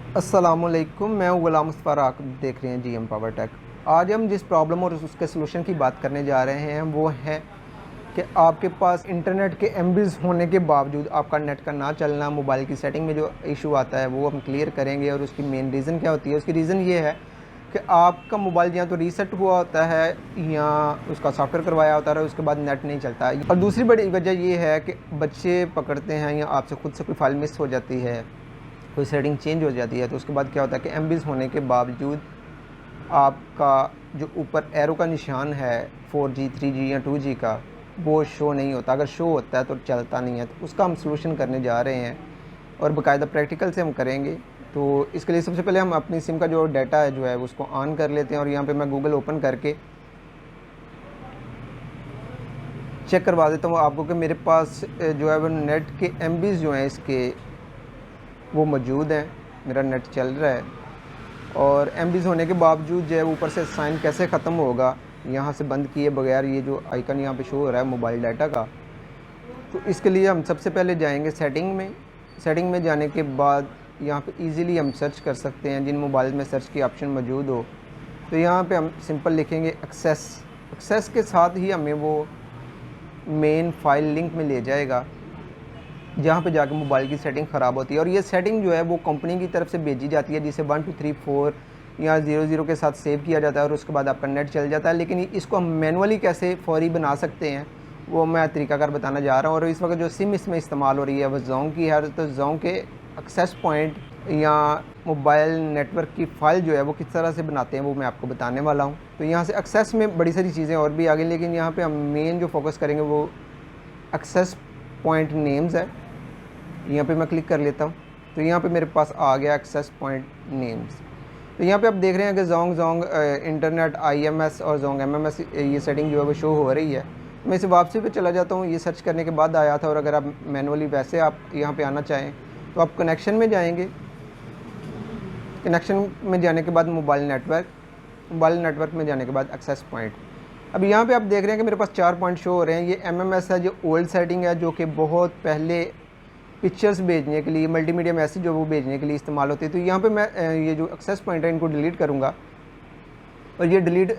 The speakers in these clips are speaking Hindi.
अस्सलामुअलैकुम, मैं हूँ गुलाम मुस्तफ़ा। आप देख रहे हैं जीएम पावर टेक। आज हम जिस प्रॉब्लम और उसके सलूशन की बात करने जा रहे हैं वो है कि आपके पास इंटरनेट के एमबीज़ होने के बावजूद आपका नेट का ना चलना। मोबाइल की सेटिंग में जो इशू आता है वो हम क्लियर करेंगे और उसकी मेन रीज़न क्या होती है। उसकी रीज़न ये है कि आपका मोबाइल या तो रीसेट हुआ होता है या उसका सॉफ्टवेयर करवाया होता है, उसके बाद नेट नहीं चलता। और दूसरी बड़ी वजह ये है कि बच्चे पकड़ते हैं या आपसे खुद से कोई फाइल मिस हो जाती है, कोई सेटिंग चेंज हो जाती है, तो उसके बाद क्या होता है कि एमबीज़ होने के बावजूद आपका जो ऊपर एरो का निशान है 4G 3G या 2G का, वो शो नहीं होता। अगर शो होता है तो चलता नहीं है। तो उसका हम सलूशन करने जा रहे हैं और बाकायदा प्रैक्टिकल से हम करेंगे। तो इसके लिए सबसे पहले हम अपनी सिम का जो डाटा है जो है उसको ऑन कर लेते हैं और यहाँ पे मैं गूगल ओपन करके चेक करवा देता हूँ आपको कि मेरे पास जो है वो नेट के एमबीज़ जो हैं इसके वो मौजूद हैं, मेरा नेट चल रहा है। और एमबीज़ होने के बावजूद जो है ऊपर से साइन कैसे ख़त्म होगा यहाँ से बंद किए बगैर, ये जो आइकन यहाँ पे शो हो रहा है मोबाइल डाटा का। तो इसके लिए हम सबसे पहले जाएंगे सेटिंग में। सेटिंग में जाने के बाद यहाँ पे इजीली हम सर्च कर सकते हैं, जिन मोबाइल में सर्च की ऑप्शन मौजूद हो। तो यहाँ पे हम सिंपल लिखेंगे एक्सेस। एक्सेस के साथ ही हमें वो मेन फाइल लिंक में ले जाएगा जहाँ पे जाके मोबाइल की सेटिंग ख़राब होती है। और ये सेटिंग जो है वो कंपनी की तरफ से भेजी जाती है, जिसे 1 2 3 4 या 00 के साथ सेव किया जाता है और उसके बाद आपका नेट चल जाता है। लेकिन इसको हम मैनुअली कैसे फौरी बना सकते हैं वो मैं तरीकाकार बताना जा रहा हूँ। और इस वक्त जो सिम इसमें इस्तेमाल हो रही है वो जोंग की है। तो जोंग के एक्सेस पॉइंट या मोबाइल नेटवर्क की फ़ाइल जो है वो किस तरह से बनाते हैं वो मैं आपको बताने वाला हूँ। तो यहाँ से एक्सेस में बड़ी सारी चीज़ें और भी आ गई, लेकिन यहाँ पर हम मेन जो फोकस करेंगे वो एक्सेस पॉइंट नेम्स है। यहाँ पे मैं क्लिक कर लेता हूँ तो यहाँ पे मेरे पास आ गया एक्सेस पॉइंट नेम्स। तो यहाँ पे आप देख रहे हैं कि जोंग इंटरनेट IMS और जोंग MMS ये सेटिंग जो है वो शो हो रही है। मैं इसे वापसी पे चला जाता हूँ, ये सर्च करने के बाद आया था। और अगर आप मैनुअली वैसे आप यहाँ पे आना चाहें तो आप कनेक्शन में जाएंगे। कनेक्शन में जाने के बाद मोबाइल नेटवर्क में जाने के बाद एक्सेस पॉइंट। अब यहाँ पे आप देख रहे हैं कि मेरे पास 4 पॉइंट शो हो रहे हैं। ये MMS है जो ओल्ड सेटिंग है, जो कि बहुत पहले पिक्चर्स भेजने के लिए, मल्टीमीडिया मैसेज जो वो भेजने के लिए इस्तेमाल होती है। तो यहाँ पे मैं ये जो एक्सेस पॉइंट है इनको डिलीट करूँगा। और ये डिलीट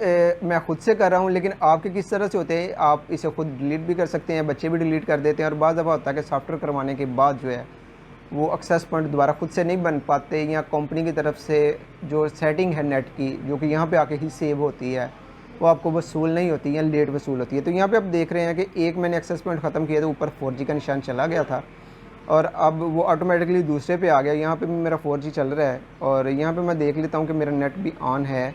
मैं ख़ुद से कर रहा हूँ, लेकिन आपके किस तरह से होते हैं, आप इसे खुद डिलीट भी कर सकते हैं, बच्चे भी डिलीट कर देते हैं। और बाज़ दफ़ा होता है कि सॉफ्टवेयर करवाने के बाद जो है वो एक्सेस पॉइंट दोबारा खुद से नहीं बन पाते, या कंपनी की तरफ से जो सेटिंग है नेट की जो कि यहाँ पर आके ही सेव होती है वो आपको वसूल नहीं होती या लेट वसूल होती है। तो यहाँ पे आप देख रहे हैं कि एक मैंने एक्सेस पॉइंट ख़त्म किया तो ऊपर 4G का निशान चला गया था और अब वो ऑटोमेटिकली दूसरे पे आ गया। यहाँ पे भी मेरा 4G चल रहा है और यहाँ पे मैं देख लेता हूँ कि मेरा नेट भी ऑन है।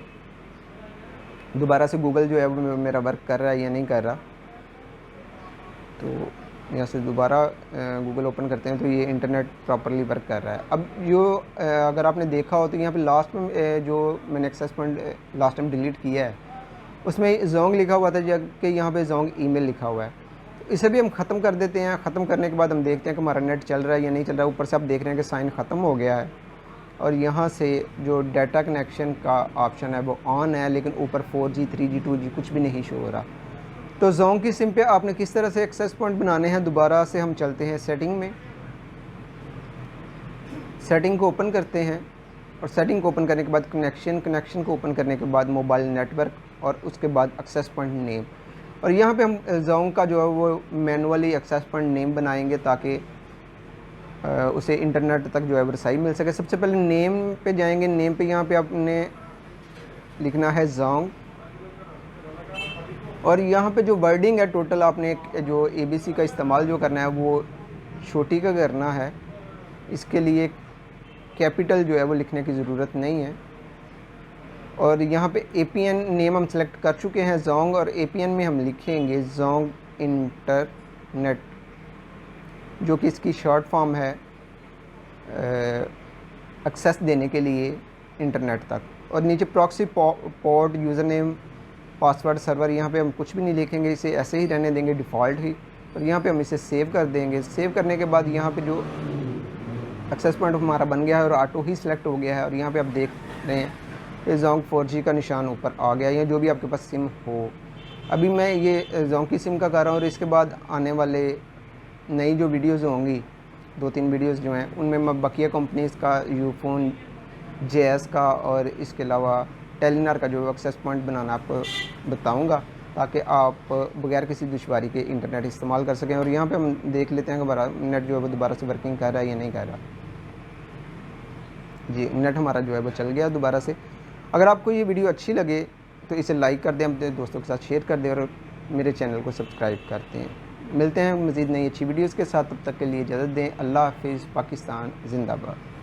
दोबारा से गूगल जो है वो मेरा वर्क कर रहा है या नहीं कर रहा। तो यहाँ से दोबारा गूगल ओपन करते हैं तो ये इंटरनेट प्रॉपरली वर्क कर रहा है। अब जो अगर आपने देखा हो तो यहाँ पे लास्ट में जो मैंने access point last time delete किया है उसमें जोंग लिखा हुआ था, जबकि यहाँ पे जोंग ईमेल लिखा हुआ है। तो इसे भी हम ख़त्म कर देते हैं। ख़त्म करने के बाद हम देखते हैं कि हमारा नेट चल रहा है या नहीं चल रहा है। ऊपर से आप देख रहे हैं कि साइन ख़त्म हो गया है और यहाँ से जो डाटा कनेक्शन का ऑप्शन है वो ऑन है, लेकिन ऊपर 4G 3G 2G कुछ भी नहीं शो हो रहा। तो जोंग की सिम पे आपने किस तरह से एक्सेस पॉइंट बनाने हैं, दोबारा से हम चलते हैं सेटिंग में। सेटिंग को ओपन करते हैं और सेटिंग को ओपन करने के बाद कनेक्शन को ओपन करने के बाद मोबाइल नेटवर्क और उसके बाद एक्सेस पॉइंट नेम। और यहाँ पे हम जोंग का जो है वो मैनुअली एक्सेस पॉइंट नेम बनाएंगे ताकि उसे इंटरनेट तक जो है वो रसाई मिल सके। सबसे पहले नेम पे जाएंगे। नेम पे यहाँ पे आपने लिखना है जोंग और यहाँ पे जो वर्डिंग है टोटल आपने जो ABC का इस्तेमाल जो करना है वो छोटी का करना है। इसके लिए कैपिटल जो है वो लिखने की ज़रूरत नहीं है। और यहाँ पे APN नेम हम सेलेक्ट कर चुके हैं जोंग, और APN में हम लिखेंगे जोंग इंटरनेट, जो कि इसकी शॉर्ट फॉर्म है एक्सेस देने के लिए इंटरनेट तक। और नीचे proxy port user name password server, यहाँ पे हम कुछ भी नहीं लिखेंगे, इसे ऐसे ही रहने देंगे डिफ़ॉल्ट ही। और यहाँ पे हम इसे सेव कर देंगे। सेव करने के बाद यहाँ पे जो एक्सेस पॉइंट हमारा बन गया है और ऑटो ही सिलेक्ट हो गया है। और यहाँ पे आप देख रहे हैं कि जोंग 4G का निशान ऊपर आ गया, या जो भी आपके पास सिम हो। अभी मैं ये जोंग की सिम का कर रहा हूँ और इसके बाद आने वाले नई जो वीडियोज़ होंगी, 2-3 वीडियोज़ जो हैं उनमें मैं बकिया कंपनीज़ का यूफोन JS का और इसके अलावा टेलीनॉर का जो एक्सेस पॉइंट बनाना आपको बताऊंगा, ताकि आप बगैर किसी दुश्वारी के इंटरनेट इस्तेमाल कर सकें। और यहाँ पे हम देख लेते हैं कि नेट जो है वो दोबारा से वर्किंग कर रहा है या नहीं कर रहा। जी, नेट हमारा जो है वो चल गया दोबारा से। अगर आपको ये वीडियो अच्छी लगे तो इसे लाइक कर दें, अपने दोस्तों के साथ शेयर कर दें और मेरे चैनल को सब्सक्राइब करते हैं। मिलते हैं मज़ीद नई अच्छी वीडियोज़ के साथ, तब तक के लिए इजाज़त दें। अल्लाह हाफिज़। पाकिस्तान जिंदाबाद।